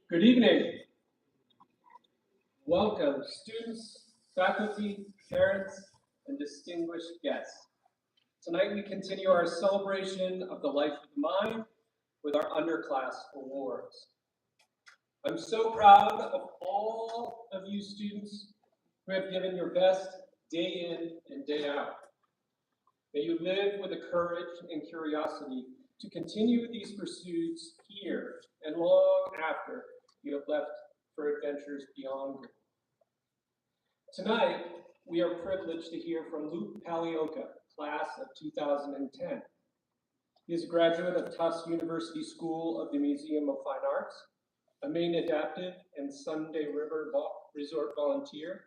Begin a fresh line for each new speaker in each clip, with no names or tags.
Good evening. Welcome, students, faculty, parents, and distinguished guests. Tonight we continue our celebration of the life of the mind with our Underclass awards. I'm so proud of all of you students who have given your best day in and day out. May you live with the courage and curiosity to continue these pursuits here and long after you have left for adventures beyond Gould. Tonight, we are privileged to hear from Luke Paliocha, class of 2010. He is a graduate of Tufts University School of the Museum of Fine Arts, a Maine adaptive and Sunday River Resort volunteer,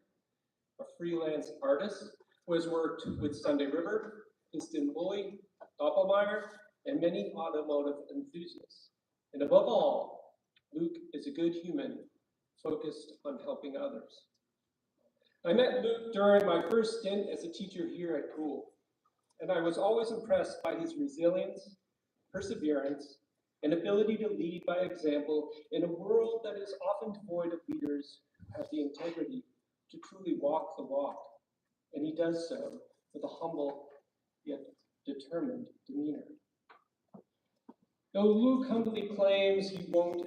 a freelance artist who has worked with Sunday River, Instant Woolley, Doppelmayr, and many automotive enthusiasts. And above all, Luke is a good human focused on helping others. I met Luke during my first stint as a teacher here at Gould, and I was always impressed by his resilience, perseverance, and ability to lead by example in a world that is often devoid of leaders who have the integrity to truly walk the walk, and he does so with a humble yet determined demeanor. Though Luke humbly claims he wouldn't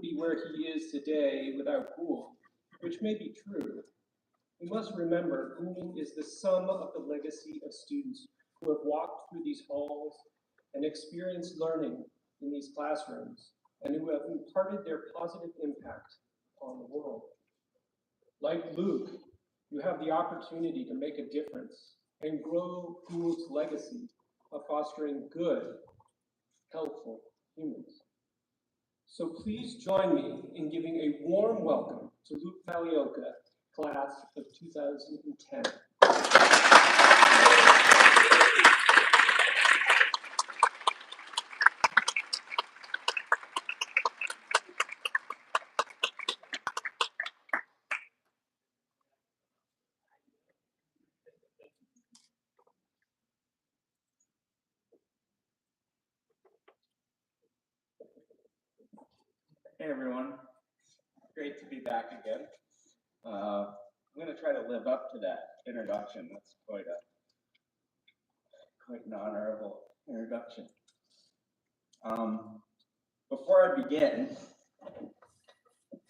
be where he is today without Gould, which may be true, we must remember Gould is the sum of the legacy of students who have walked through these halls and experienced learning in these classrooms, and who have imparted their positive impact on the world. Like Luke, you have the opportunity to make a difference and grow Gould's legacy of fostering good, helpful humans. So please join me in giving a warm welcome to Luke Paliocha, class of 2010.
Hey everyone, great to be back again. I'm going to try to live up to that introduction. That's quite an honorable introduction. Before I begin,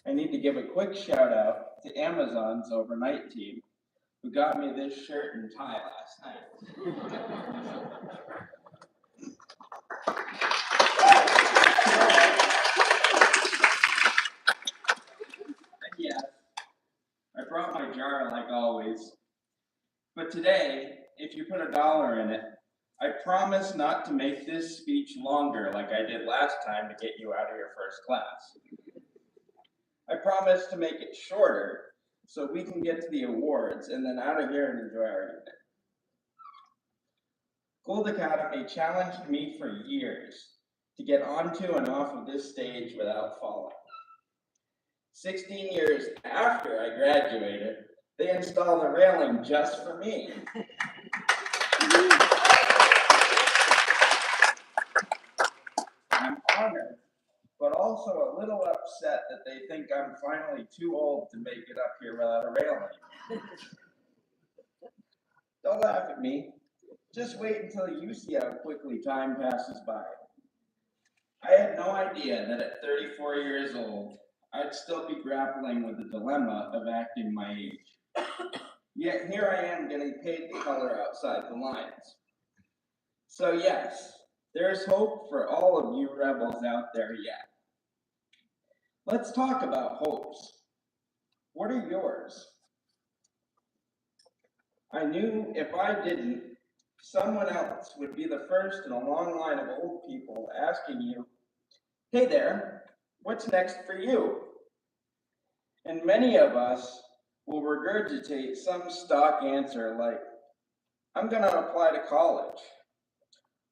I need to give a quick shout out to Amazon's overnight team who got me this shirt and tie last night. Yes, I brought my jar like always, but today, if you put $1 in it, I promise not to make this speech longer like I did last time to get you out of your first class. I promise to make it shorter so we can get to the awards and then out of here and enjoy our evening. Gould Academy challenged me for years to get onto and off of this stage without falling. 16 years after I graduated, they installed a railing just for me. I'm honored, but also a little upset that they think I'm finally too old to make it up here without a railing. Don't laugh at me. Just wait until you see how quickly time passes by. I had no idea that at 34 years old, I'd still be grappling with the dilemma of acting my age. Yet here I am getting paid to color outside the lines. So yes, there's hope for all of you rebels out there yet. Let's talk about hopes. What are yours? I knew if I didn't, someone else would be the first in a long line of old people asking you, "Hey there, what's next for you?" And many of us will regurgitate some stock answer like, "I'm going to apply to college,"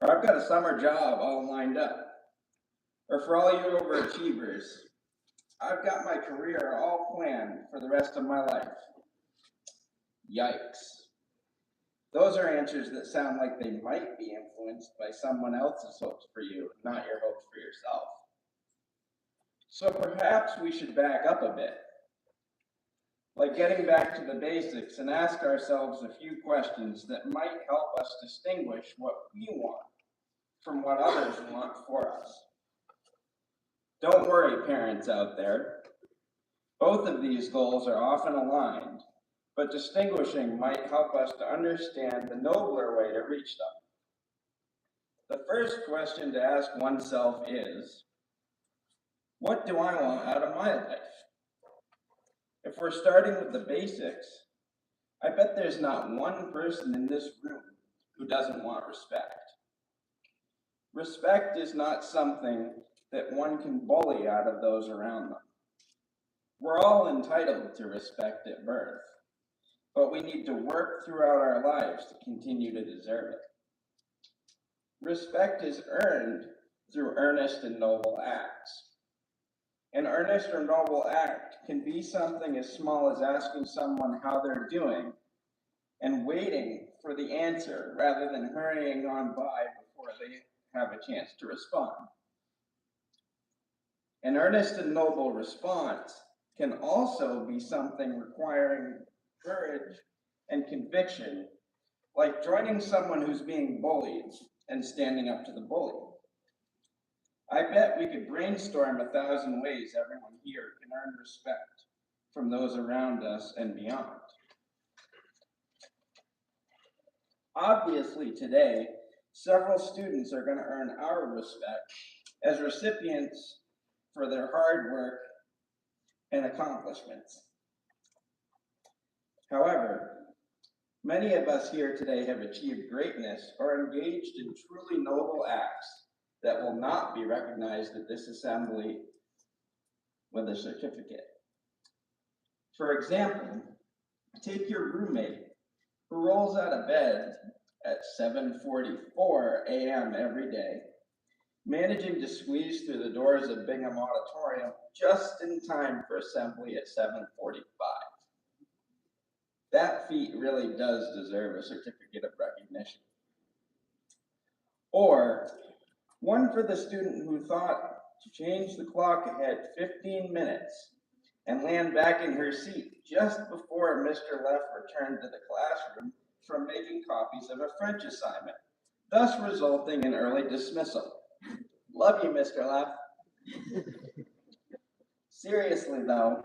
or "I've got a summer job all lined up," or for all you overachievers, "I've got my career all planned for the rest of my life." Yikes. Those are answers that sound like they might be influenced by someone else's hopes for you, not your hopes for yourself. So perhaps we should back up a bit, like getting back to the basics and ask ourselves a few questions that might help us distinguish what we want from what others want for us. Don't worry, parents out there. Both of these goals are often aligned, but distinguishing might help us to understand the nobler way to reach them. The first question to ask oneself is, what do I want out of my life? If we're starting with the basics, I bet there's not one person in this room who doesn't want respect. Respect is not something that one can bully out of those around them. We're all entitled to respect at birth, but we need to work throughout our lives to continue to deserve it. Respect is earned through earnest and noble acts. An earnest or noble act can be something as small as asking someone how they're doing and waiting for the answer rather than hurrying on by before they have a chance to respond. An earnest and noble response can also be something requiring courage and conviction, like joining someone who's being bullied and standing up to the bully. I bet we could brainstorm 1,000 ways everyone here can earn respect from those around us and beyond. Obviously today, several students are going to earn our respect as recipients for their hard work and accomplishments. However, many of us here today have achieved greatness or engaged in truly noble acts that will not be recognized at this assembly with a certificate. For example, take your roommate who rolls out of bed at 7:44 a.m. every day, managing to squeeze through the doors of Bingham Auditorium just in time for assembly at 7:45. That feat really does deserve a certificate of recognition. Or one for the student who thought to change the clock ahead 15 minutes and land back in her seat just before Mr. Leff returned to the classroom from making copies of a French assignment, thus resulting in early dismissal. Love you, Mr. Leff. Seriously though,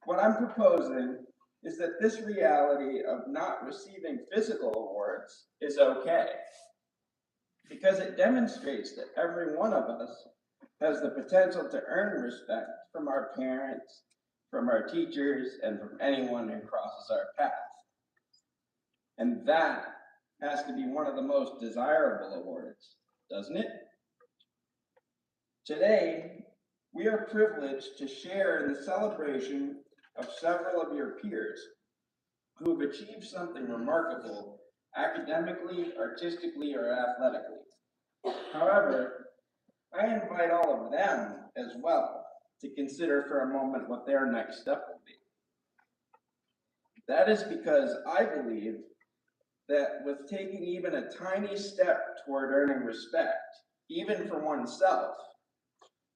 what I'm proposing is that this reality of not receiving physical awards is okay, because it demonstrates that every one of us has the potential to earn respect from our parents, from our teachers, and from anyone who crosses our path. And that has to be one of the most desirable awards, doesn't it? Today, we are privileged to share in the celebration of several of your peers who have achieved something remarkable academically, artistically, or athletically. However, I invite all of them as well to consider for a moment what their next step will be. That is because I believe that with taking even a tiny step toward earning respect, even for oneself,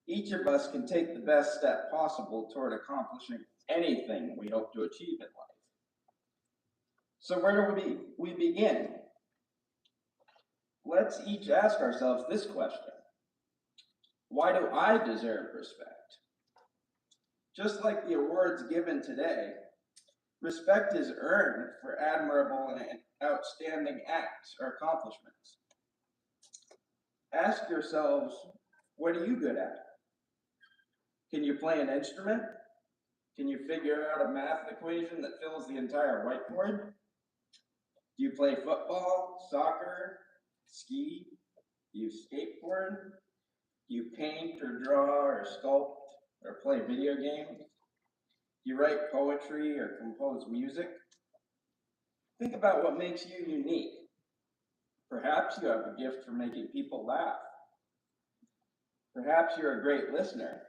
each of us can take the best step possible toward accomplishing anything we hope to achieve in life. So where do we begin? Let's each ask ourselves this question. Why do I deserve respect? Just like the awards given today, respect is earned for admirable and outstanding acts or accomplishments. Ask yourselves, what are you good at? Can you play an instrument? Can you figure out a math equation that fills the entire whiteboard? Do you play football, soccer, ski? Do you skateboard? Do you paint or draw or sculpt or play video games? Do you write poetry or compose music? Think about what makes you unique. Perhaps you have a gift for making people laugh. Perhaps you're a great listener.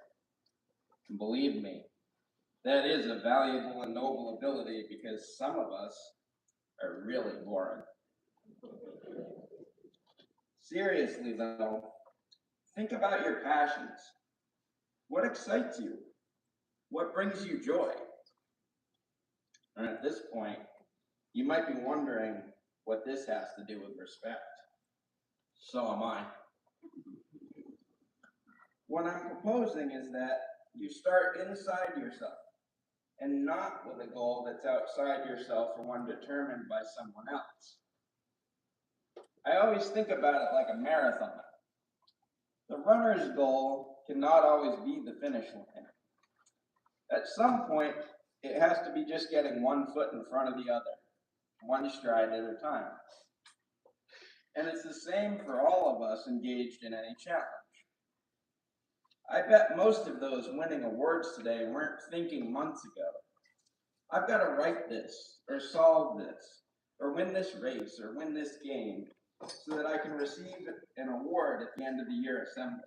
And believe me, that is a valuable and noble ability because some of us are really boring. Seriously though, think about your passions. What excites you? What brings you joy? And at this point, you might be wondering what this has to do with respect. So am I. What I'm proposing is that you start inside yourself and not with a goal that's outside yourself or one determined by someone else. I always think about it like a marathon. The runner's goal cannot always be the finish line. At some point, it has to be just getting one foot in front of the other, one stride at a time. And it's the same for all of us engaged in any challenge. I bet most of those winning awards today weren't thinking months ago, I've got to write this, or solve this, or win this race, or win this game, so that I can receive an award at the end of the year assembly.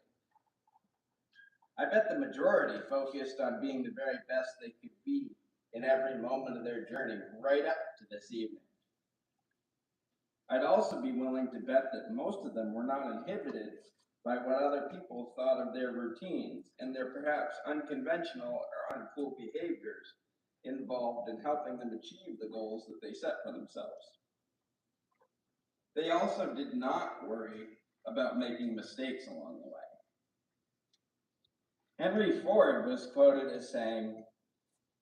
I bet the majority focused on being the very best they could be in every moment of their journey right up to this evening. I'd also be willing to bet that most of them were not inhibited by what other people thought of their routines and their perhaps unconventional or uncool behaviors involved in helping them achieve the goals that they set for themselves. They also did not worry about making mistakes along the way. Henry Ford was quoted as saying,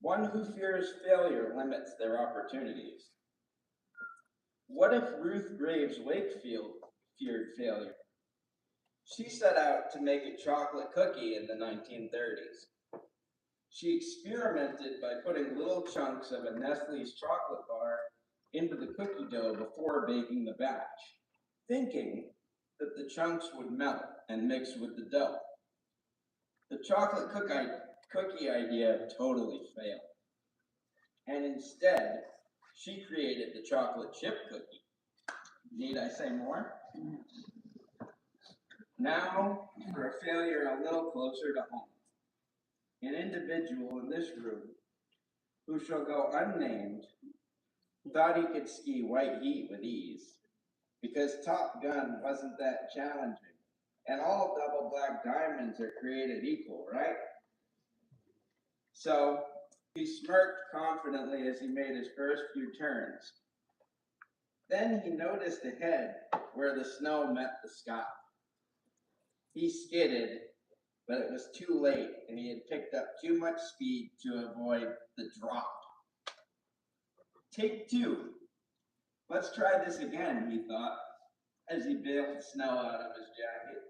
"One who fears failure limits their opportunities." What if Ruth Graves Wakefield feared failure? She set out to make a chocolate cookie in the 1930s. She experimented by putting little chunks of a Nestle's chocolate bar into the cookie dough before baking the batch, thinking that the chunks would melt and mix with the dough. The chocolate cookie idea totally failed. And instead, she created the chocolate chip cookie. Need I say more? Now, for a failure a little closer to home. An individual in this room, who shall go unnamed, thought he could ski white heat with ease, because Top Gun wasn't that challenging, and all double black diamonds are created equal, right? So, he smirked confidently as he made his first few turns. Then he noticed ahead where the snow met the sky. He skidded, but it was too late and he had picked up too much speed to avoid the drop. Take two. Let's try this again, he thought, as he bailed snow out of his jacket.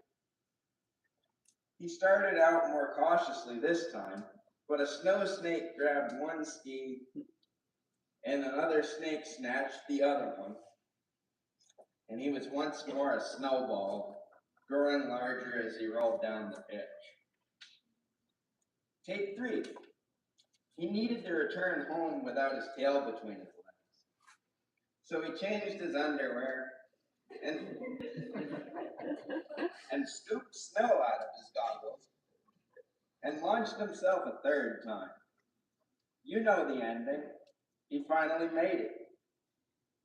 He started out more cautiously this time, but a snow snake grabbed one ski and another snake snatched the other one. And he was once more a snowball, growing larger as he rolled down the pitch. Take three. He needed to return home without his tail between his legs. So he changed his underwear and scooped snow out of his goggles and launched himself a third time. You know the ending. He finally made it.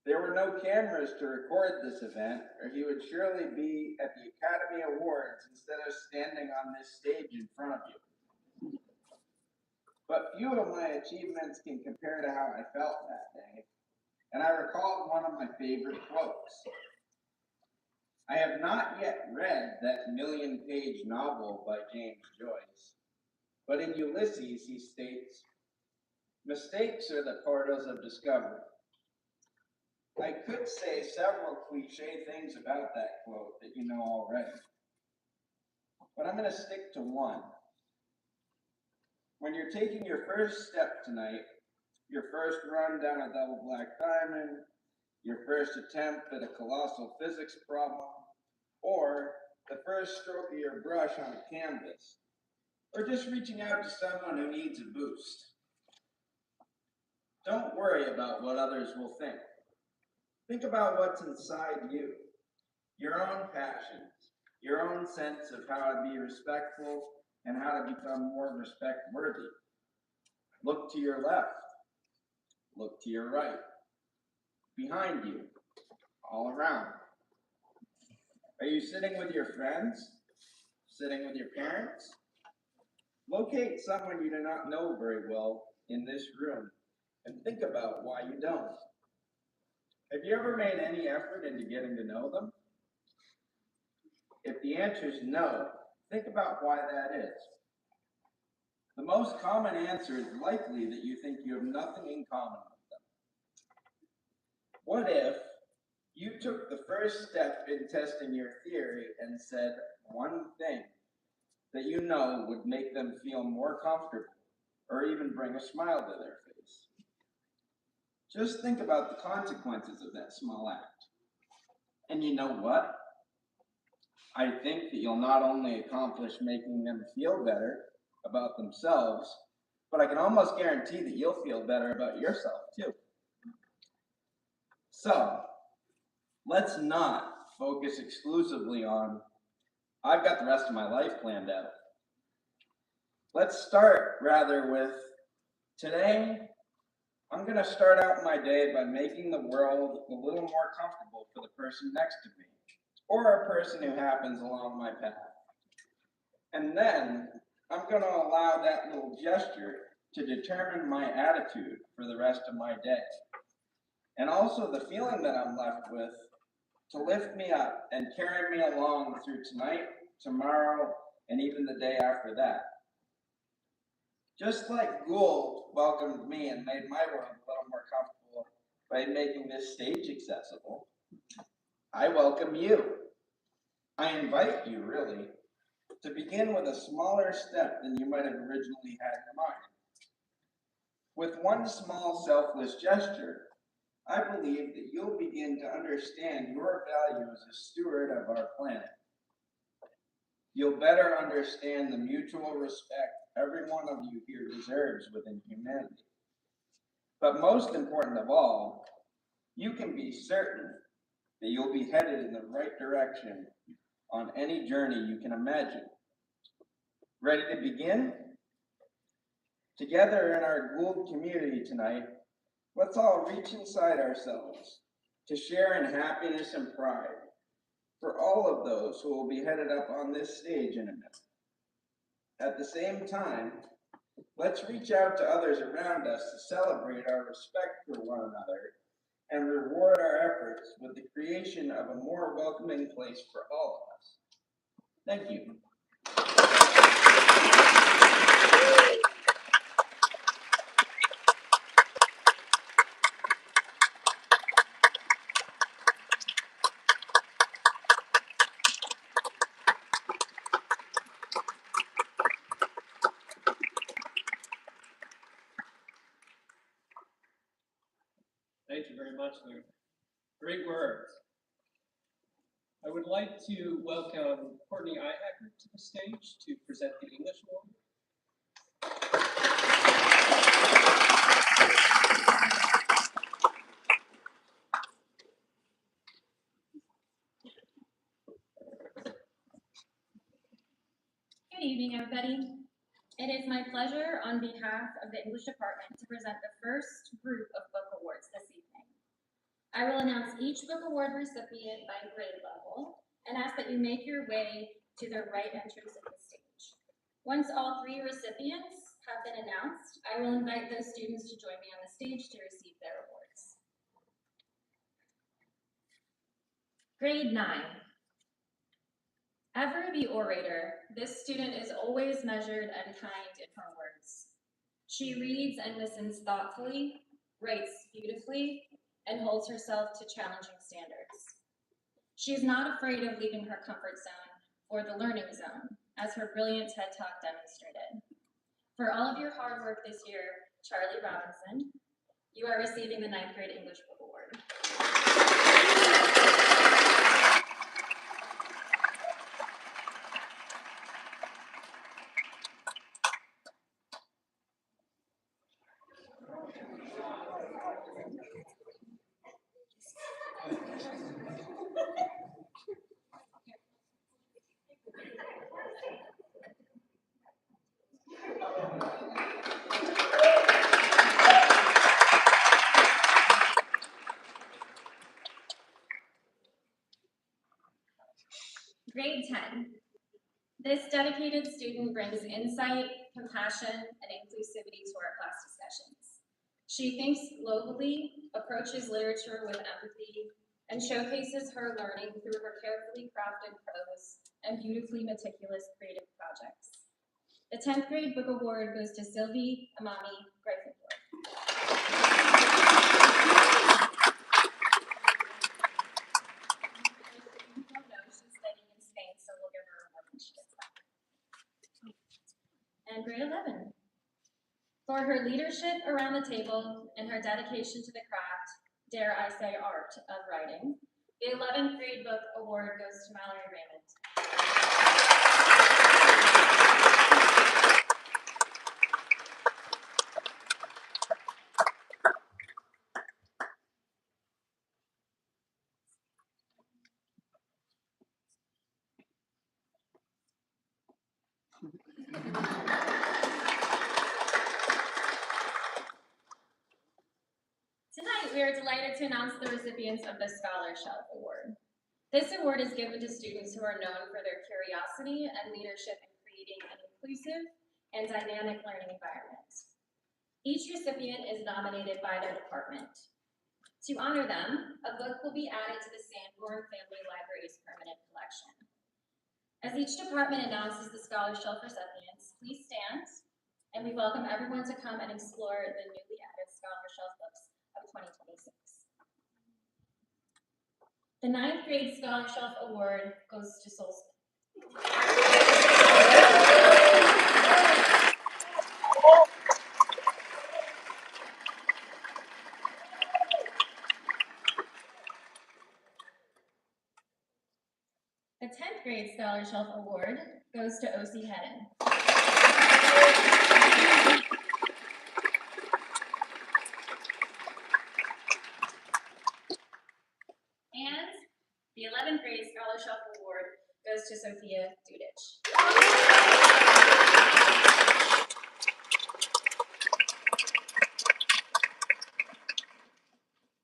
There were no cameras to record this event, or he would surely be at the Academy Awards instead of standing on this stage in front of you. But few of my achievements can compare to how I felt that day, and I recalled one of my favorite quotes. I have not yet read that million-page novel by James Joyce, But in Ulysses, he states, mistakes are the portals of discovery. I could say several cliche things about that quote that you know already, but I'm going to stick to one. When you're taking your first step tonight, your first run down a double black diamond, your first attempt at a colossal physics problem, or the first stroke of your brush on a canvas, or just reaching out to someone who needs a boost, don't worry about what others will think. Think about what's inside you, your own passions, your own sense of how to be respectful and how to become more respect-worthy. Look to your left, look to your right, behind you, all around. Are you sitting with your friends? Sitting with your parents? Locate someone you do not know very well in this room and think about why you don't. Have you ever made any effort into getting to know them? If the answer is no, think about why that is. The most common answer is likely that you think you have nothing in common with them. What if you took the first step in testing your theory and said one thing that you know would make them feel more comfortable or even bring a smile to their face? Just think about the consequences of that small act. And you know what? I think that you'll not only accomplish making them feel better about themselves, but I can almost guarantee that you'll feel better about yourself too. So, let's not focus exclusively on, I've got the rest of my life planned out. Let's start rather with, today, I'm going to start out my day by making the world a little more comfortable for the person next to me, or a person who happens along my path. And then I'm going to allow that little gesture to determine my attitude for the rest of my day. And also the feeling that I'm left with to lift me up and carry me along through tonight, tomorrow, and even the day after that. Just like Gould welcomed me and made my world a little more comfortable by making this stage accessible, I welcome you. I invite you, really, to begin with a smaller step than you might have originally had in mind. With one small selfless gesture, I believe that you'll begin to understand your value as a steward of our planet. You'll better understand the mutual respect every one of you here deserves within humanity. But most important of all, you can be certain that you'll be headed in the right direction on any journey you can imagine. Ready to begin? Together in our Gould community tonight, let's all reach inside ourselves to share in happiness and pride for all of those who will be headed up on this stage in a minute. At the same time, let's reach out to others around us to celebrate our respect for one another and reward our efforts with the creation of a more welcoming place for all of us. Thank you.
Thank you very much, Luke. Great words. I would like to welcome Courtney Ihacker to the stage to present the English award.
Good evening, everybody. It is my pleasure on behalf of the English department to present the first group of book awards this evening. I will announce each book award recipient by grade level and ask that you make your way to the right entrance of the stage. Once all three recipients have been announced, I will invite those students to join me on the stage to receive their awards. Grade 9. Ever the orator, this student is always measured and kind in her words. She reads and listens thoughtfully, writes beautifully, and holds herself to challenging standards. She is not afraid of leaving her comfort zone or the learning zone, as her brilliant TED Talk demonstrated. For all of your hard work this year, Charlie Robinson, you are receiving the 9th grade English Book Award. Grade 10. This dedicated student brings insight, compassion, and inclusivity to our class discussions. She thinks globally, approaches literature with empathy, and showcases her learning through her carefully crafted prose and beautifully meticulous creative projects. The 10th grade book award goes to Sylvie Amami Greifendorf. She's studying in Spain, so we'll give her a award when she gets back. And grade 11. For her leadership around the table and her dedication to the craft, dare I say art, of writing, the 11th grade book award goes to Mallory Raymond. Tonight, we are delighted to announce the recipients of the Scholar Shelf Award. This award is given to students who are known for their curiosity and leadership in creating an inclusive and dynamic learning environment. Each recipient is nominated by their department. To honor them, a book will be added to the Sanborn Family Library's permanent collection. As each department announces the Scholar Shelf recipients, please stand, and we welcome everyone to come and explore the newly added Scholar Shelf books of 2026. The 9th grade Scholar Shelf Award goes to Soul Smith. The 10th grade Scholar Shelf Award goes to O.C. Hedden. And the 11th grade Scholar Shelf Award goes to Sophia Dudich.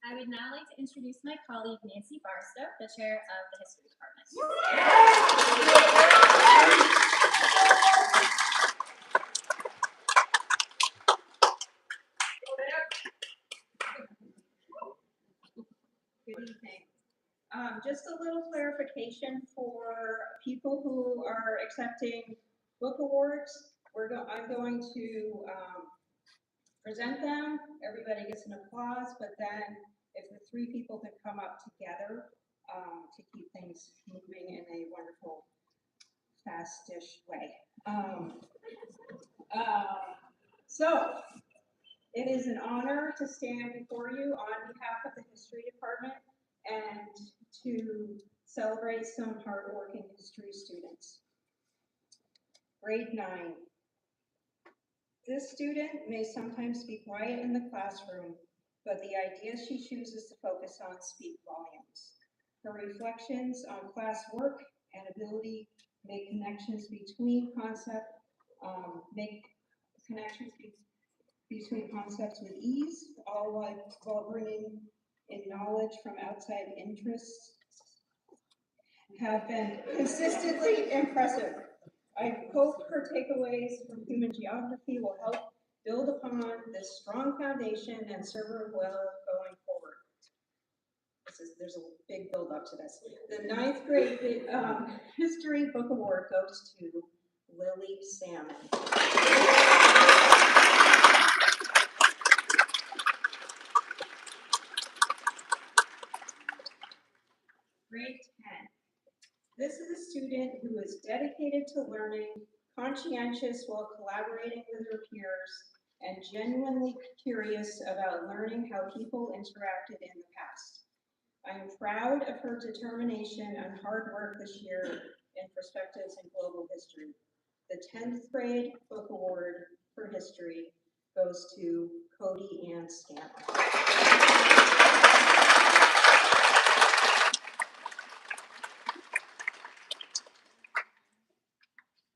I would now like to introduce my colleague, Nancy Barstow, the chair of the History Department.
Good evening. Just a little clarification for people who are accepting book awards. I'm going to present them. Everybody gets an applause, but then if the 3 people could come up together to keep things moving in a wonderful, fast-ish way. So it is an honor to stand before you on behalf of the History Department and to celebrate some hardworking history students. Grade 9. This student may sometimes be quiet in the classroom, but the ideas she chooses to focus on speak volumes. Her reflections on class work and ability make connections between concepts with ease, all while bringing in knowledge from outside interests, have been consistently impressive. I hope her takeaways from human geography will help build upon this strong foundation and serve her well going forward. there's a big build up to this. The 9th grade history book award goes to Lily Salmon. Grade 10. This is a student who is dedicated to learning, conscientious while collaborating with her peers, and genuinely curious about learning how people interacted in the past. I am proud of her determination and hard work this year in Perspectives in Global History. The 10th grade book award for history goes to Cody Ann Scanlon.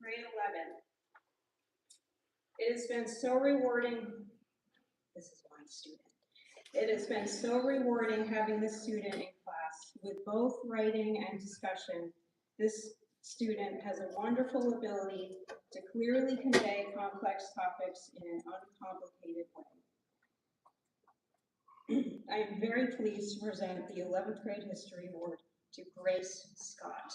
Grade 11. It has been so rewarding. This is my student. It has been so rewarding having this student in class. With both writing and discussion, this student has a wonderful ability to clearly convey complex topics in an uncomplicated way. I am very pleased to present the 11th grade history award to Grace Scott.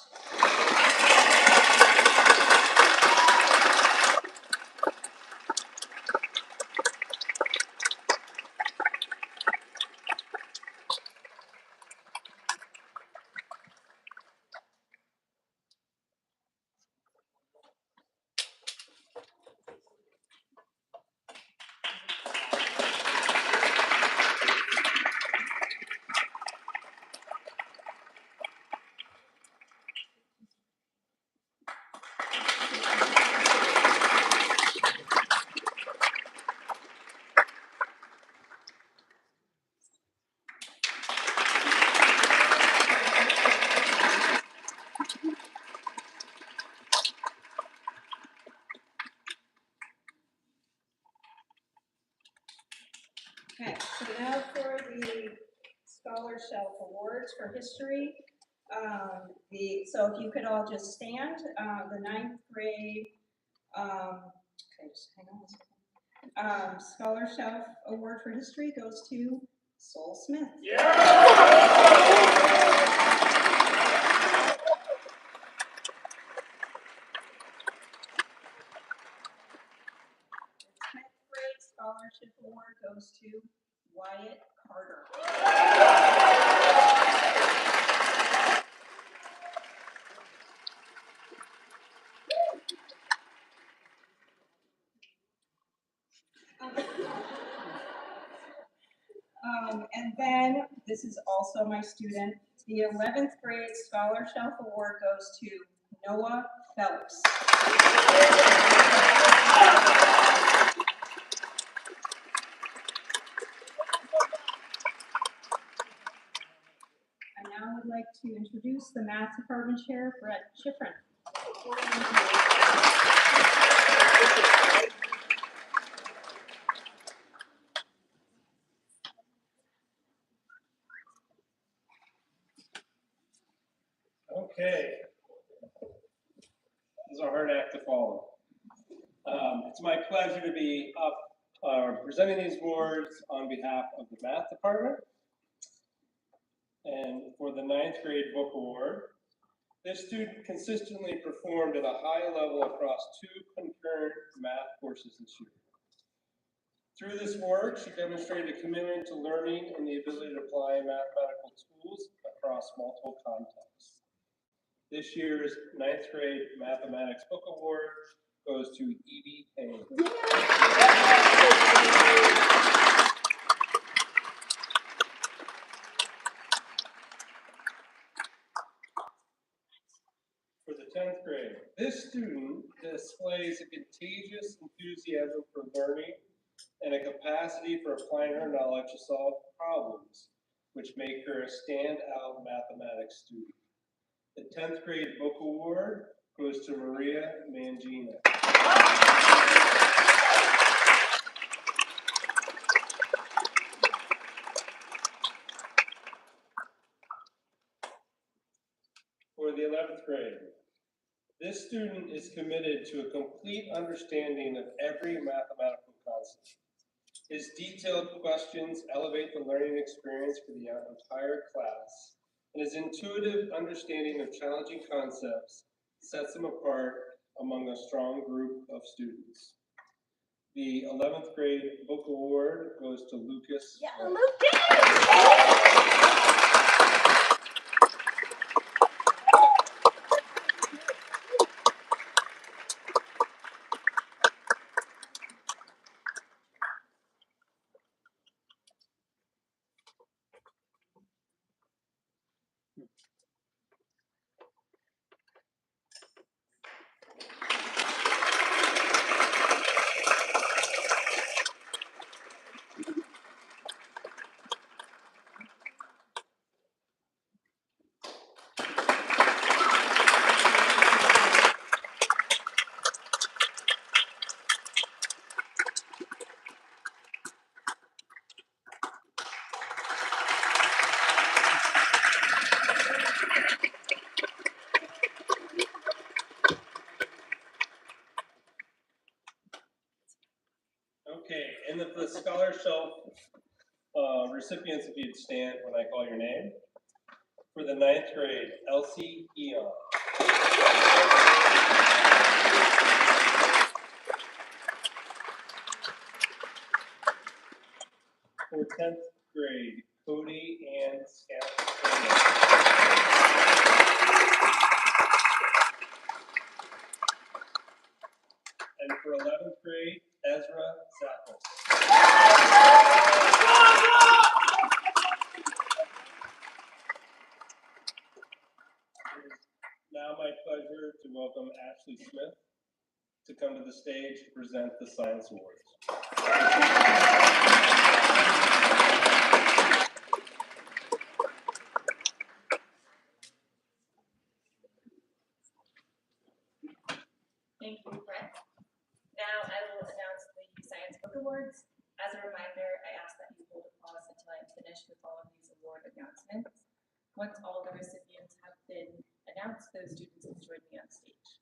Okay, so now for the Scholar Shelf Awards for History. So if you could all just stand, the 9th grade, okay, just hang on a second. Scholar Shelf Award for History goes to Sol Smith. Yeah! 10th grade Scholarship Award goes to Wyatt Carter. And then, this is also my student, the 11th grade Scholar Shelf Award goes to Noah Phelps. I now would like to introduce the Math Department Chair, Brett Schifrin.
Okay. This is a hard act to follow. It's my pleasure to be up presenting these awards on behalf of the Math Department. And for the 9th grade book award, this student consistently performed at a high level across 2 concurrent math courses this year. Through this work, she demonstrated a commitment to learning and the ability to apply mathematical tools across multiple contexts. This year's 9th grade mathematics book award goes to Evie Payne. For the 10th grade, this student displays a contagious enthusiasm for learning and a capacity for applying her knowledge to solve problems, which make her a standout mathematics student. The 10th grade book award goes to Maria Mangina. For the 11th grade, this student is committed to a complete understanding of every mathematical concept. His detailed questions elevate the learning experience for the entire class, and his intuitive understanding of challenging concepts sets him apart among a strong group of students. The 11th grade book award goes to Lucas.
Yeah,
Wright. Okay, and the scholar shelf recipients, if you'd stand when I call your name. For the 9th grade, Elsie Eon. For 10th grade, Cody Ann Scott. And for 11th grade, Ezra Zappel. It is now my pleasure to welcome Ashley Smith to come to the stage to present the Science Awards.
Thank you, Brett. Now I will announce the Science Book Awards. As a reminder, I ask that you hold a pause until I'm finished with all of these award announcements. Once all the recipients have been announced, those students can join me on stage.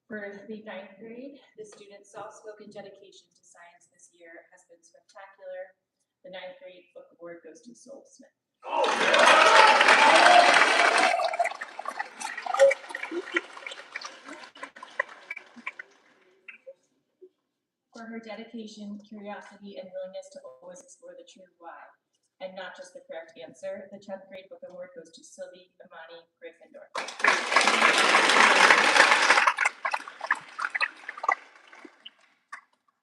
For the 9th grade, the students' soft-spoken dedication to science this year has been spectacular. The 9th grade book award goes to Soul Smith. For her dedication, curiosity, and willingness to always explore the true why, and not just the correct answer, the 10th grade book award goes to Sylvie Imani Gryffindor.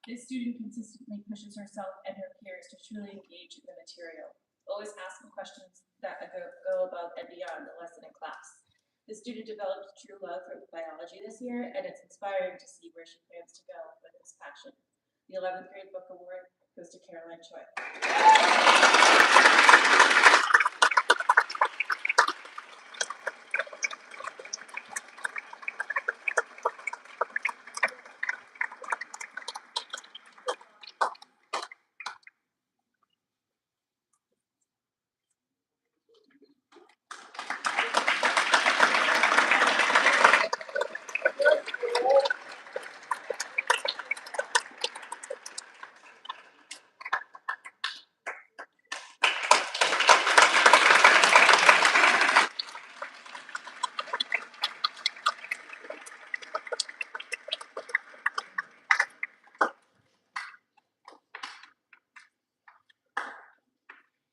This student consistently pushes herself and her peers to truly engage in the material, always asking questions that go above and beyond the lesson in class. The student developed true love for biology this year, and it's inspiring to see where she plans to go with this passion. The 11th grade book award goes to Caroline Choi.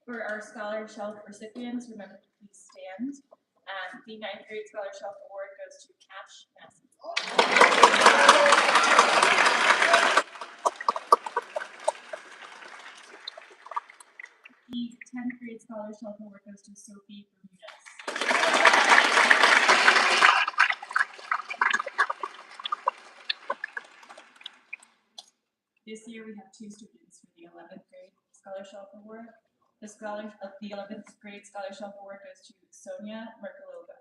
For our Scholar Shelf recipients, remember to please stand. The 9th grade Scholar Shelf Award goes to Cash Massey. The 10th grade Scholar Shelf Award goes to Sophie Bermudez. This year we have 2 students for the 11th grade Scholar Shelf Award. The 11th grade Scholar Shelf Award goes to Sonia Merkalova.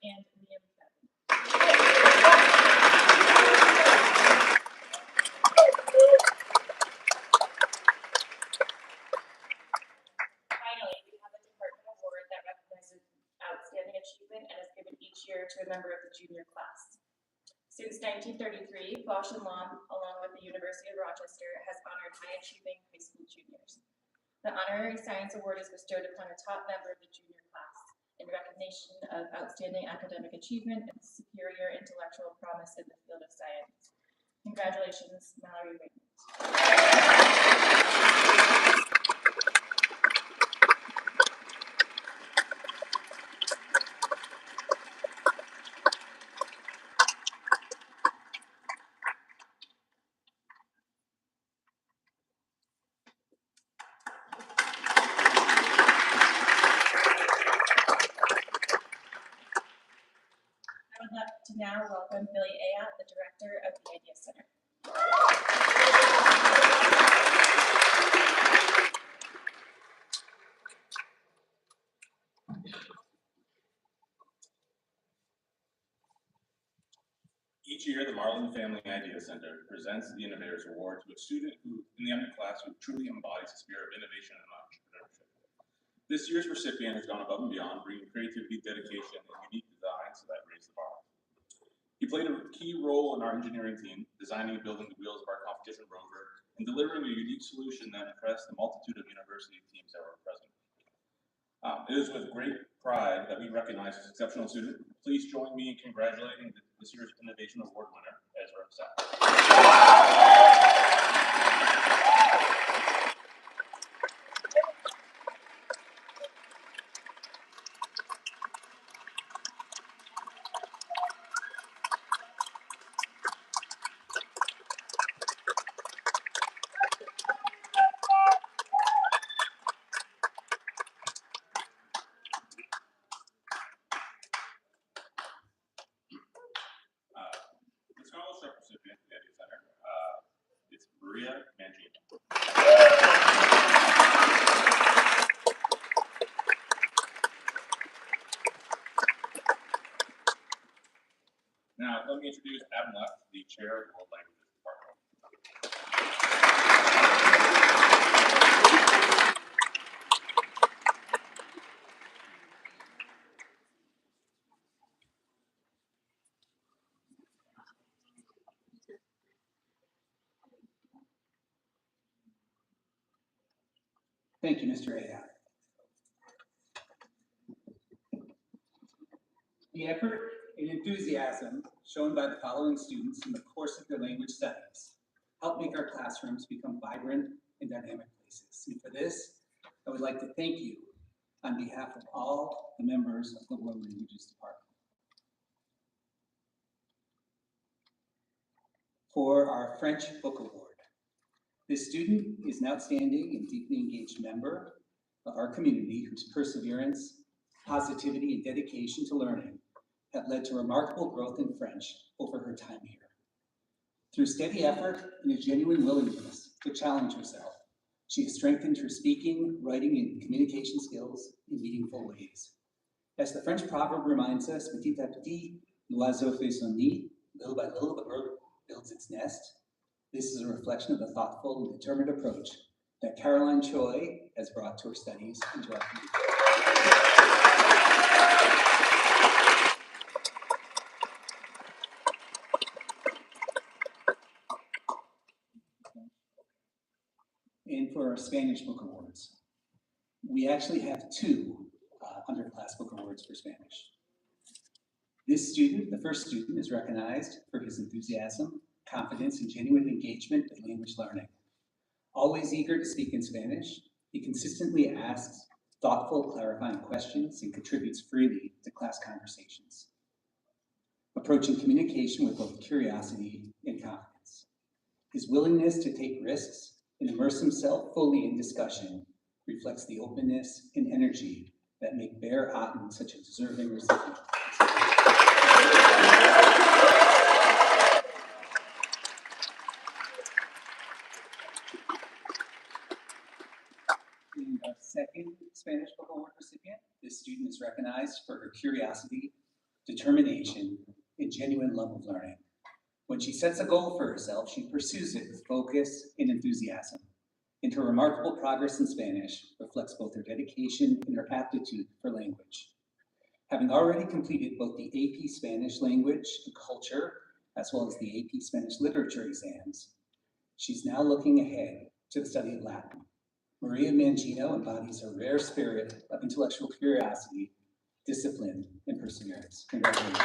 And Liam Bevan. Finally, we have a department award that recognizes outstanding achievement and is given each year to a member of the junior class. Since 1933, Foch and Lom, along with the University of Rochester, has honored high-achieving high school juniors. The Honorary Science Award is bestowed upon a top member of the junior class in recognition of outstanding academic achievement and superior intellectual promise in the field of science. Congratulations, Mallory Raymond. I would like to now welcome Billy Ayotte, the director of the Idea Center.
Each year, the Marlin Family Idea Center presents the Innovators Award to a student who, in the underclass, who truly embodies the spirit of innovation and entrepreneurship. This year's recipient has gone above and beyond, bringing creativity, dedication, and unique designs that raise the bar. He played a key role in our engineering team, designing and building the wheels of our competition rover, and delivering a unique solution that impressed the multitude of university teams that were present. It is with great pride that we recognize this exceptional student. Please join me in congratulating this year's Innovation Award winner, Ezra Sapp. The scholarship recipient at the Idea Center, it's Maria Mangini. Now, let me introduce Adam Left, the chair of the World Languages Department.
Thank you, Mr. Ayotte. The effort and enthusiasm shown by the following students in the course of their language studies help make our classrooms become vibrant and dynamic places. And for this, I would like to thank you on behalf of all the members of the World Languages Department. For our French Book Award, this student is an outstanding and deeply engaged member of our community whose perseverance, positivity, and dedication to learning have led to remarkable growth in French over her time here. Through steady effort and a genuine willingness to challenge herself, she has strengthened her speaking, writing, and communication skills in meaningful ways. As the French proverb reminds us, petit à petit, l'oiseau fait son nid, little by little the bird builds its nest. This is a reflection of the thoughtful and determined approach that Caroline Choi has brought to her studies and to our community. And for our Spanish Book Awards, we actually have two underclass book awards for Spanish. This student, the first student, is recognized for his enthusiasm, confidence, and genuine engagement in language learning. Always eager to speak in Spanish, he consistently asks thoughtful, clarifying questions and contributes freely to class conversations, approaching communication with both curiosity and confidence. His willingness to take risks and immerse himself fully in discussion reflects the openness and energy that make Bear Otten such a deserving recipient. And our second Spanish Book Award recipient, this student is recognized for her curiosity, determination, and genuine love of learning. When she sets a goal for herself, she pursues it with focus and enthusiasm. And her remarkable progress in Spanish reflects both her dedication and her aptitude for language. Having already completed both the AP Spanish Language and Culture as well as the AP Spanish Literature exams, she's now looking ahead to the study of Latin. Maria Mangino embodies a rare spirit of intellectual curiosity, discipline, and perseverance. Congratulations.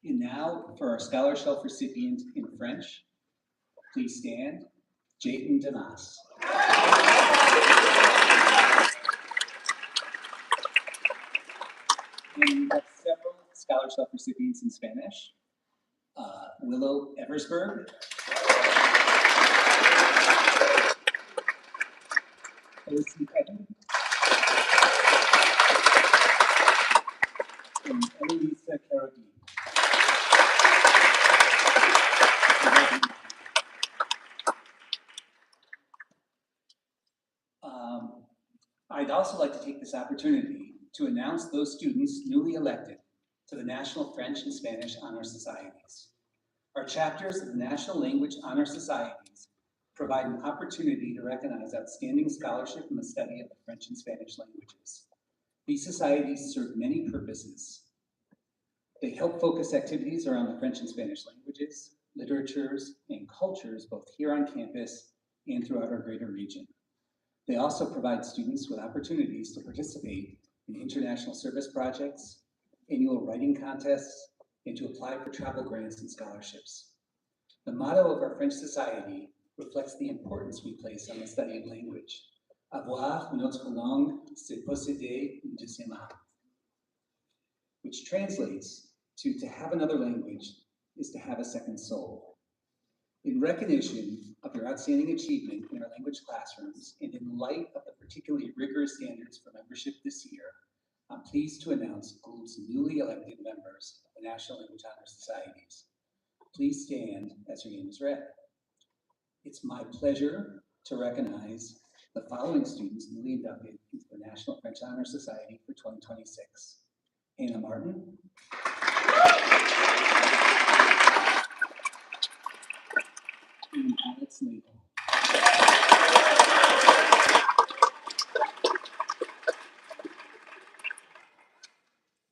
And now for our Scholar Shelf recipient in French, please stand, Jayton Damas. And we have several Scholar Shelf recipients in Spanish. Willow Eversberg. Lucy Petty. And Eloisa Carradine. I'd also like to take this opportunity to announce those students newly elected to the National French and Spanish Honor Societies. Our chapters of the National Language Honor Societies provide an opportunity to recognize outstanding scholarship in the study of the French and Spanish languages. These societies serve many purposes. They help focus activities around the French and Spanish languages, literatures, and cultures, both here on campus and throughout our greater region. They also provide students with opportunities to participate in international service projects, annual writing contests, and to apply for travel grants and scholarships. The motto of our French Society reflects the importance we place on the study of language. Avoir une autre langue, c'est posséder une deuxième âme, which translates to have another language is to have a second soul. In recognition of your outstanding achievement in our language classrooms, and in light of the particularly rigorous standards for membership this year, I'm pleased to announce Gould's newly elected members of the National Language Honor Societies. Please stand as your name is read. It's my pleasure to recognize the following students newly inducted into the National French Honor Society for 2026. Hannah Martin. And Alex Nagel.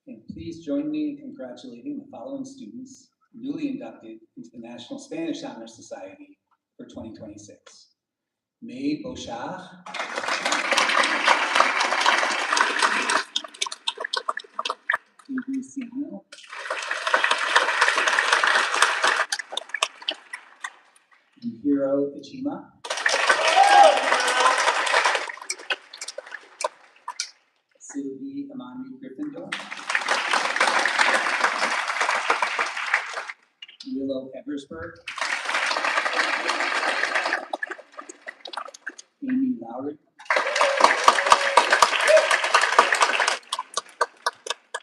And please join me in congratulating the following students newly inducted into the National Spanish Honor Society for 2026. May Bochard. Luciano. Hiro Ijima. Sylvie Amani Gryffindor. Willow Eversberg. Amy Lowry.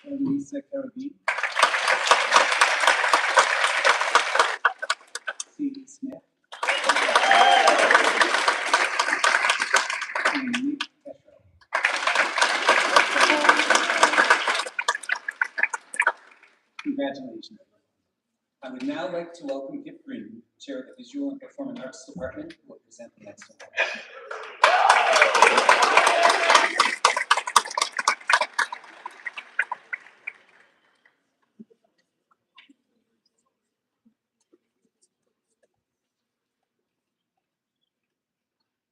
Eloisa Carradine. Sadie Smith. And Nick Petro. Congratulations. I would now like to welcome Kip Green, Chair of the Visual and Performing Arts Department, who will present the next award.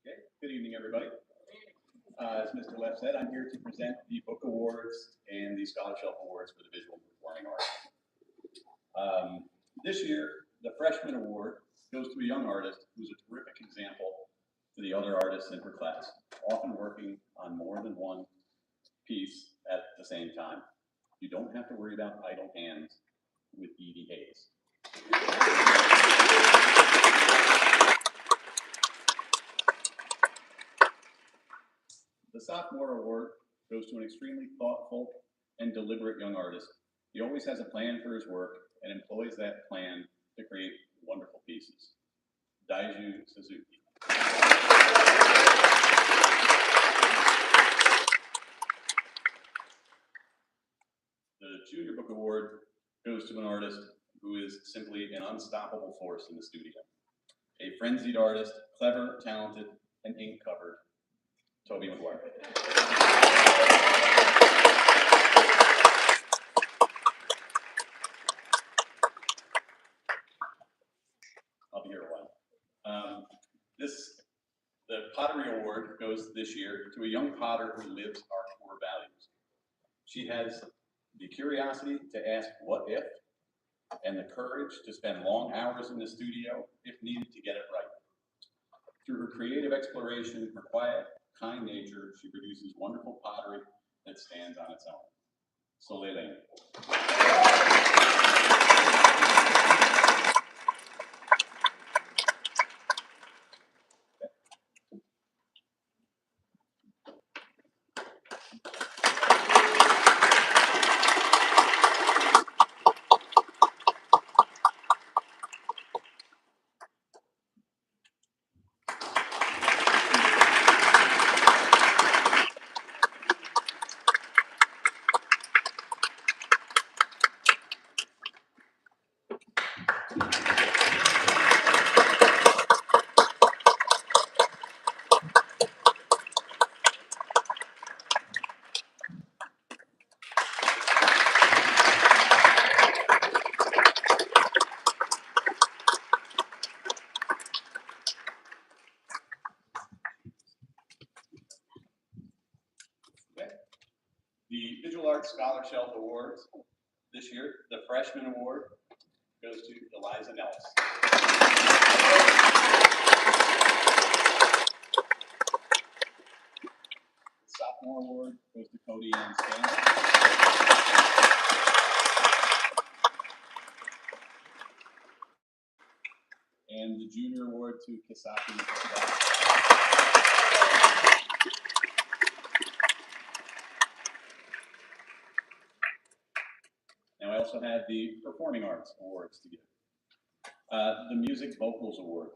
Okay, good evening, everybody. As Mr. Leff said, I'm here to present the book awards and the Scholar Shelf awards for the visual and performing arts. This year, the freshman award goes to a young artist who's a terrific example to the other artists in her class, often working on more than one piece at the same time. You don't have to worry about idle hands with Edie Hayes. The sophomore award goes to an extremely thoughtful and deliberate young artist. He always has a plan for his work and employs that plan to create wonderful pieces. Daiju Suzuki. The Junior Book Award goes to an artist who is simply an unstoppable force in the studio. A frenzied artist, clever, talented, and ink-covered, Toby McGuire. I'll be here a while. The Pottery Award goes this year to a young potter who lives our core values. She has the curiosity to ask what if, and the courage to spend long hours in the studio if needed to get it right. Through her creative exploration, her quiet, kind nature, she produces wonderful pottery that stands on its own. Soleil Lane. The Visual Arts Scholar Shelf Awards this year, the Freshman Award goes to Eliza Nellis. The Sophomore Award goes to Cody Ann Stanley. And the Junior Award to Kisaki Tadaki. Now I also have the Performing Arts Awards to give. The Music Vocals Award.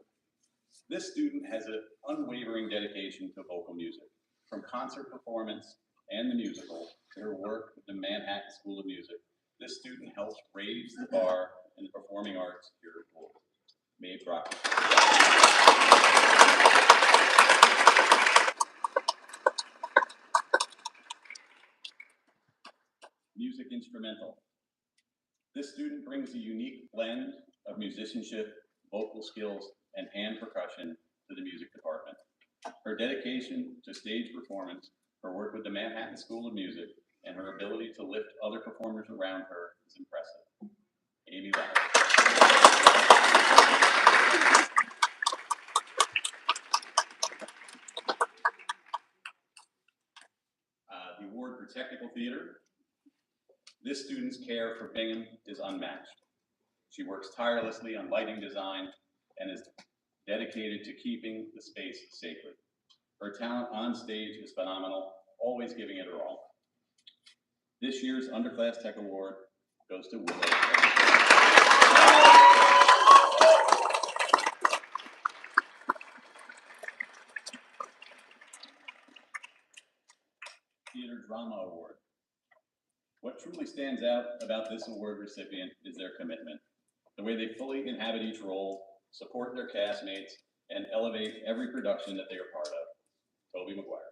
This student has an unwavering dedication to vocal music, from concert performance and the musical to her work with the Manhattan School of Music. This student helps raise the bar in the performing arts here at Gould. Mae Brock. Music Instrumental. This student brings a unique blend of musicianship, vocal skills, and hand percussion to the music department. Her dedication to stage performance, her work with the Manhattan School of Music, and her ability to lift other performers around her is impressive. Amy Levin. The award for Technical Theater. This student's care for Bingham is unmatched. She works tirelessly on lighting design and is dedicated to keeping the space sacred. Her talent on stage is phenomenal, always giving it her all. This year's Underclass Tech Award goes to Willow. Theater Drama Award. What truly stands out about this award recipient is their commitment, the way they fully inhabit each role, support their castmates, and elevate every production that they are part of. Toby McGuire.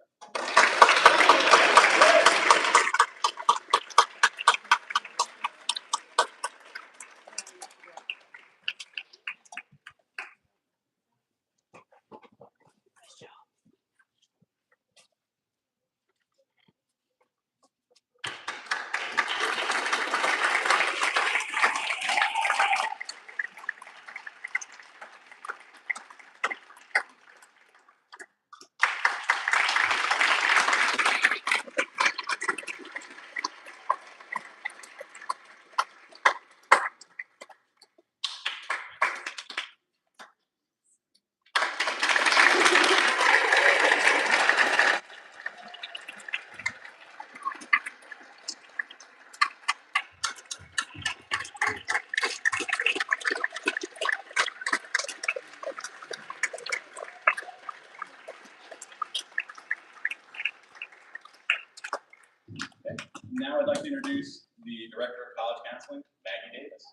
Now I'd like to introduce the Director of College Counseling, Maggie Davis.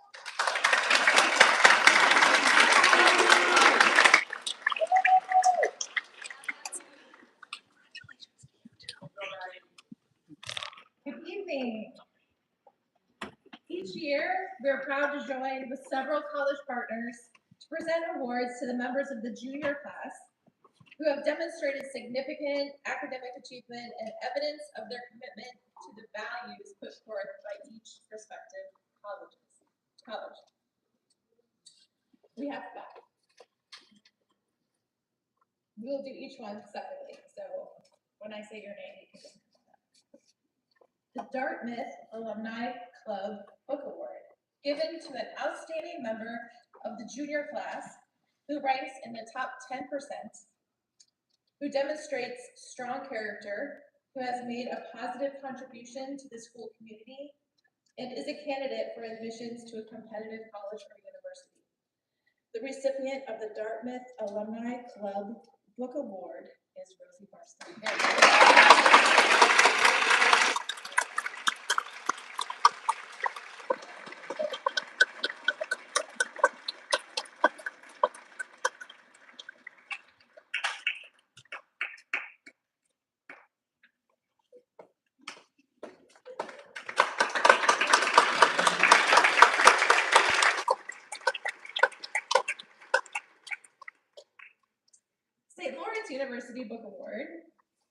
Good evening. Each year, we're proud to join with several college partners to present awards to the members of the junior class who have demonstrated significant academic achievement and evidence of their commitment to the values put forth by each respective college. We have 5. We'll do each one separately, so when I say your name, you can just the Dartmouth Alumni Club Book Award, given to an outstanding member of the junior class who ranks in the top 10%, who demonstrates strong character, who has made a positive contribution to the school community, and is a candidate for admissions to a competitive college or university. The recipient of the Dartmouth Alumni Club Book Award is Rosie Marston. St. Lawrence University Book Award.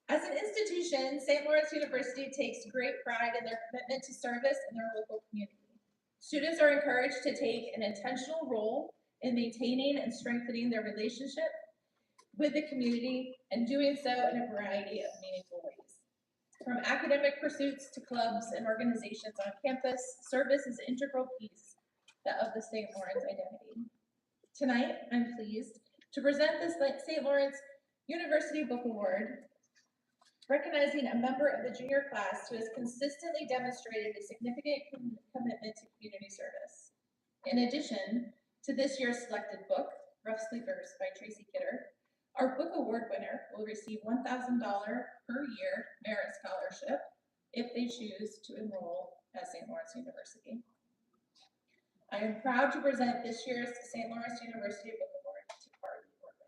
As an institution, St. Lawrence University takes great pride in their commitment to service in their local community. Students are encouraged to take an intentional role in maintaining and strengthening their relationship with the community and doing so in a variety of meaningful ways. From academic pursuits to clubs and organizations on campus, service is an integral piece of the St. Lawrence identity. Tonight, I'm pleased to present this St. Lawrence University Book Award, recognizing a member of the junior class who has consistently demonstrated a significant commitment to community service. In addition to this year's selected book, Rough Sleepers by Tracy Kidder, our book award winner will receive $1,000 per year merit scholarship if they choose to enroll at St. Lawrence University. I am proud to present this year's St. Lawrence University Book Award to Carly Orley.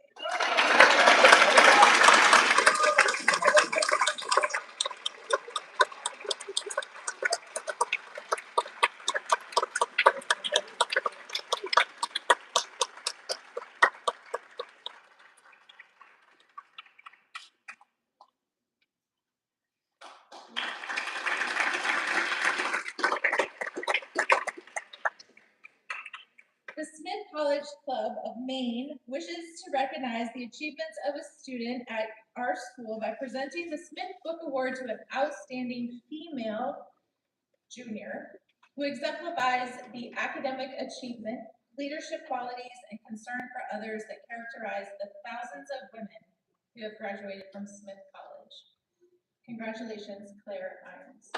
The Smith College Club of Maine wishes to recognize the achievements of a student at our school by presenting the Smith Book Award to an outstanding female junior who exemplifies the academic achievement, leadership qualities, and concern for others that characterize the thousands of women who have graduated from Smith College. Congratulations, Claire Irons.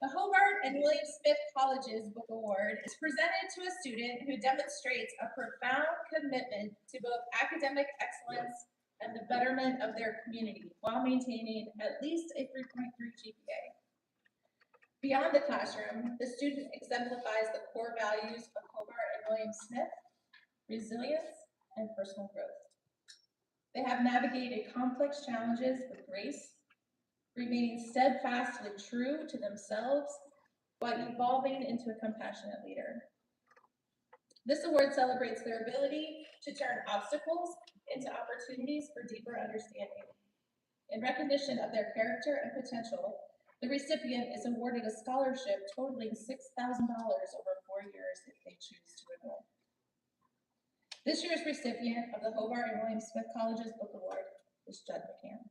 The Hobart and William Smith College's Book Award is presented to a student who demonstrates a profound commitment to both academic excellence and the betterment of their community while maintaining at least a 3.3 GPA. Beyond the classroom, the student exemplifies the core values of Hobart and William Smith: resilience and personal growth. They have navigated complex challenges with grace, remaining steadfastly true to themselves while evolving into a compassionate leader. This award celebrates their ability to turn obstacles into opportunities for deeper understanding. In recognition of their character and potential, the recipient is awarded a scholarship totaling $6,000 over 4 years if they choose to enroll. This year's recipient of the Hobart and William Smith College's Book Award is Judd McCann.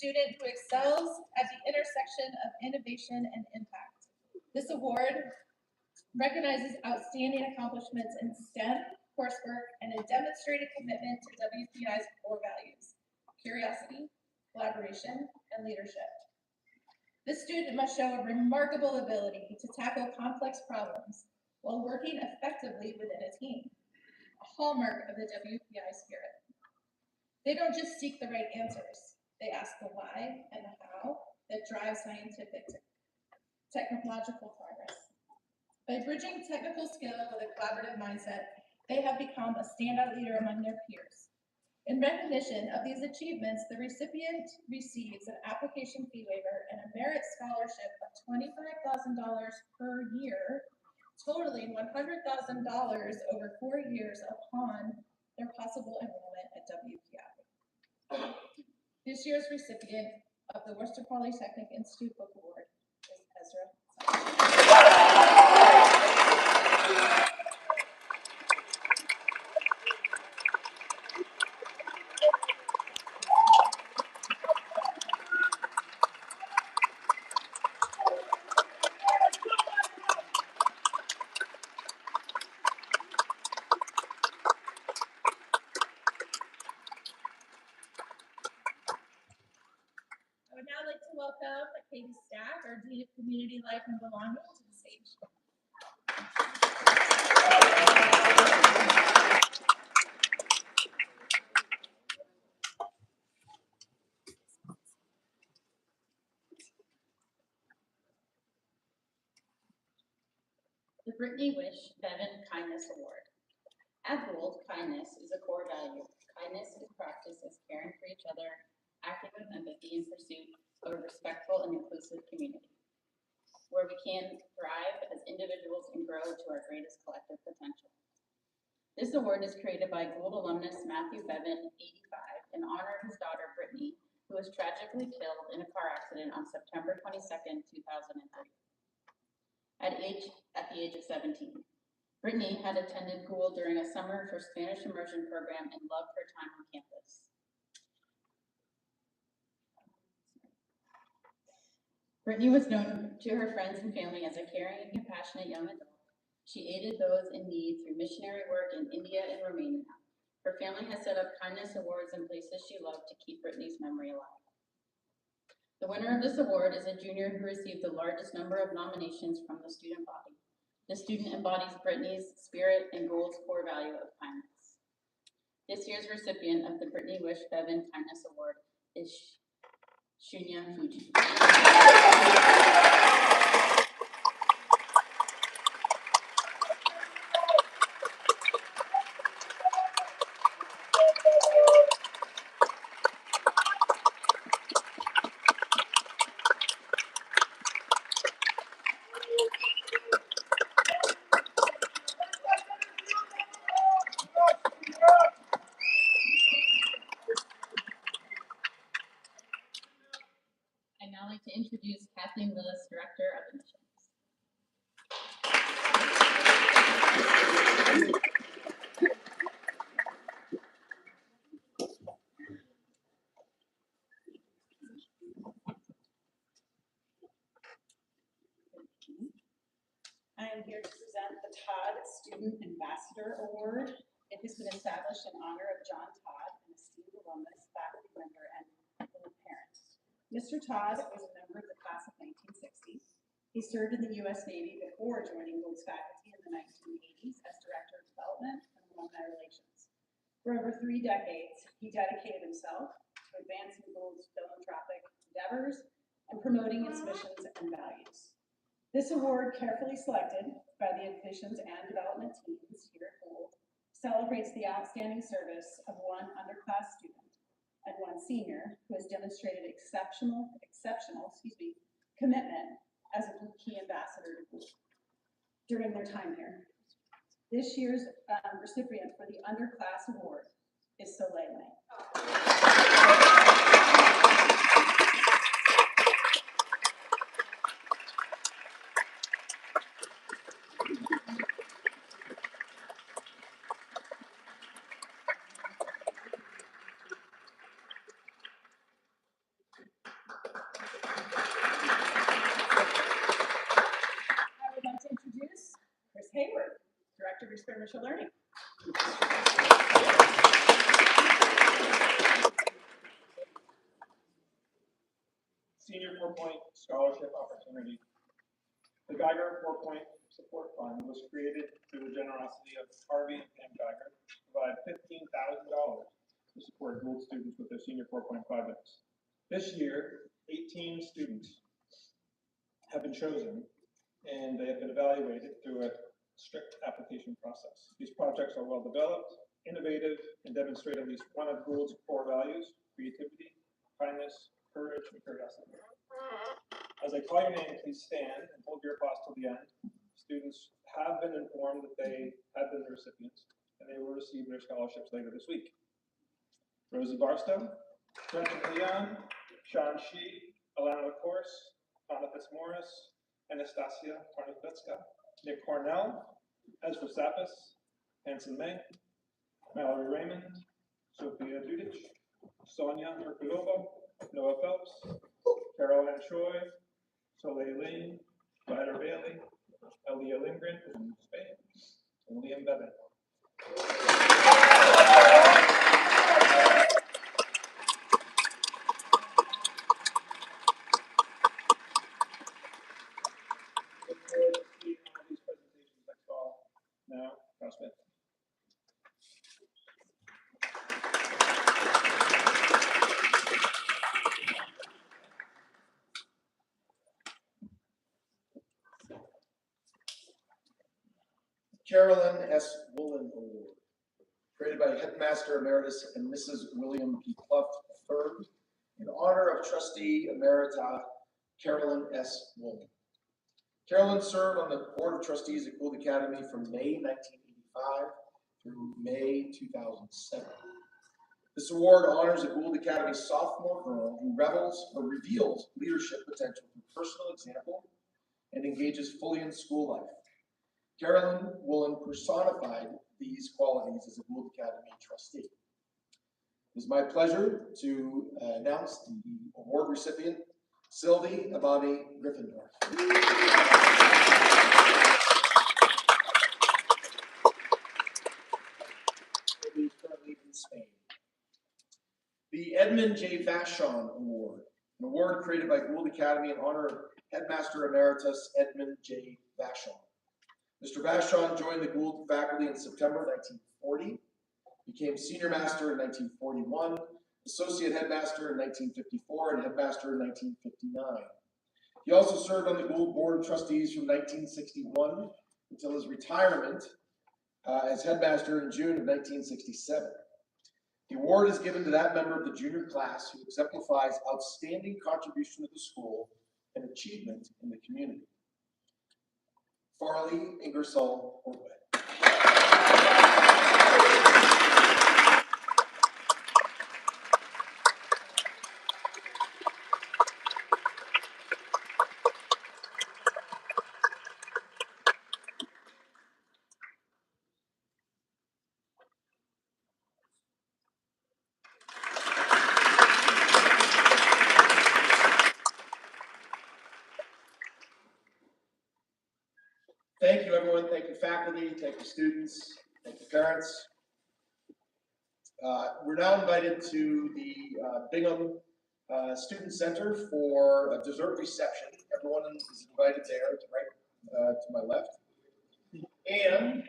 student who excels at the intersection of innovation and impact. This award recognizes outstanding accomplishments in STEM, coursework, and a demonstrated commitment to WPI's core values: curiosity, collaboration, and leadership. This student must show a remarkable ability to tackle complex problems while working effectively within a team, a hallmark of the WPI spirit. They don't just seek the right answers, they ask the why and the how that drive scientific technological progress. By bridging technical skill with a collaborative mindset, they have become a standout leader among their peers. In recognition of these achievements, the recipient receives an application fee waiver and a merit scholarship of $25,000 per year, totaling $100,000 over 4 years upon their possible enrollment at WPI. This year's recipient of the Worcester Polytechnic Institute Book Award is Ezra. I would now like to welcome Katie Stack, our Dean of Community Life and Belonging, to the stage.
The Brittany Wish Bevan Kindness Award. At Gould, kindness is a core value. Kindness is practiced as caring for each other, acting with empathy in pursuit of a respectful and inclusive community, where we can thrive as individuals and grow to our greatest collective potential. This award is created by Gould alumnus Matthew Bevan, 85, in honor of his daughter Brittany, who was tragically killed in a car accident on September 22nd, 2003. At the age of 17. Brittany had attended Gould during a summer for Spanish immersion program and loved her time on campus. Brittany was known to her friends and family as a caring and compassionate young adult. She aided those in need through missionary work in India and Romania. Her family has set up kindness awards in places she loved to keep Brittany's memory alive. The winner of this award is a junior who received the largest number of nominations from the student body. The student embodies Brittany's spirit and Gould's core value of kindness. This year's recipient of the Brittany Wish Bevan Kindness Award is Shunya Fuji. I'd now like to introduce Kathleen Willis, Director of Admissions.
I am here to present the Todd Student Ambassador Award. It has been established in honor of John Todd, an esteemed alumnus, faculty member, and Gould parent. Mr. Todd was a member of the class of 1960. He served in the U.S. Navy before joining Gould's faculty in the 1980s as Director of Development and Alumni Relations. For over 3 decades, he dedicated himself to advancing Gould's philanthropic endeavors and promoting its missions and values. This award, carefully selected by the admissions and development teams here at Gould, celebrates the outstanding service of one underclass student and one senior who has demonstrated exceptional commitment as a key ambassador to Gould during their time here. This year's recipient for the Underclass Award is Soleil Lang.
Enrichment Learning.
Senior 4-point scholarship opportunity. The Geiger 4-point support fund was created through the generosity of Harvey and Pam Geiger to provide $15,000 to support Gould students with their senior 4-point projects. This year, 18 students have been chosen, and they have been evaluated through a strict application process. These projects are well developed, innovative, and demonstrate at least one of Gould's core values: creativity, kindness, courage, and curiosity. As I call your name, please stand and hold your applause till the end. Students have been informed that they have been the recipients, and they will receive their scholarships later this week. Rosie Barstow, Brenton Leon, Sean Shee, Alana LaCourse, Anna Fitzmaurice, Anastasia Tarnavitska, Nick Cornell, Ezra Sappas, Hanson May, Mallory Raymond, Sophia Dudich, Sonia Merkulova, Noah Phelps, Carol Ann Choi, Soleil Lane, Ryder Bailey, Elia Lindgren from Spain, and Liam Bevan. Now, Carl Smith.
Carolyn S. Woolen Award, created by Headmaster Emeritus and Mrs. William P. Clough III, in honor of Trustee Emerita Carolyn S. Woolen. Carolyn served on the Board of Trustees at Gould Academy from May 1985 through May 2007. This award honors a Gould Academy sophomore girl who reveals leadership potential through personal example and engages fully in school life. Carolyn Woolen personified these qualities as a Gould Academy trustee. It is my pleasure to announce the award recipient, Sylvie Amami Gryffindor. Sylvie is currently in Spain. The Edmund J. Vachon Award, an award created by Gould Academy in honor of Headmaster Emeritus Edmund J. Vachon. Mr. Vachon joined the Gould faculty in September 1940, became senior master in 1941, associate headmaster in 1954, and headmaster in 1959. He also served on the Gould Board of Trustees from 1961 until his retirement as headmaster in June of 1967. The award is given to that member of the junior class who exemplifies outstanding contribution to the school and achievement in the community. Farley Ingersoll Ordway. Thank you, everyone. Thank you, faculty. Thank you, students. Thank you, parents. We're now invited to the Bingham Student Center for a dessert reception. Everyone is invited there, right to my left. And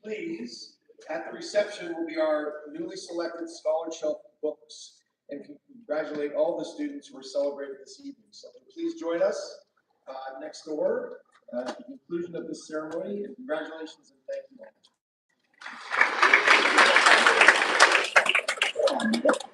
please, at the reception will be our newly selected scholarship books, and congratulate all the students who are celebrated this evening. So please join us next door at the conclusion of this ceremony, and congratulations and thank you all.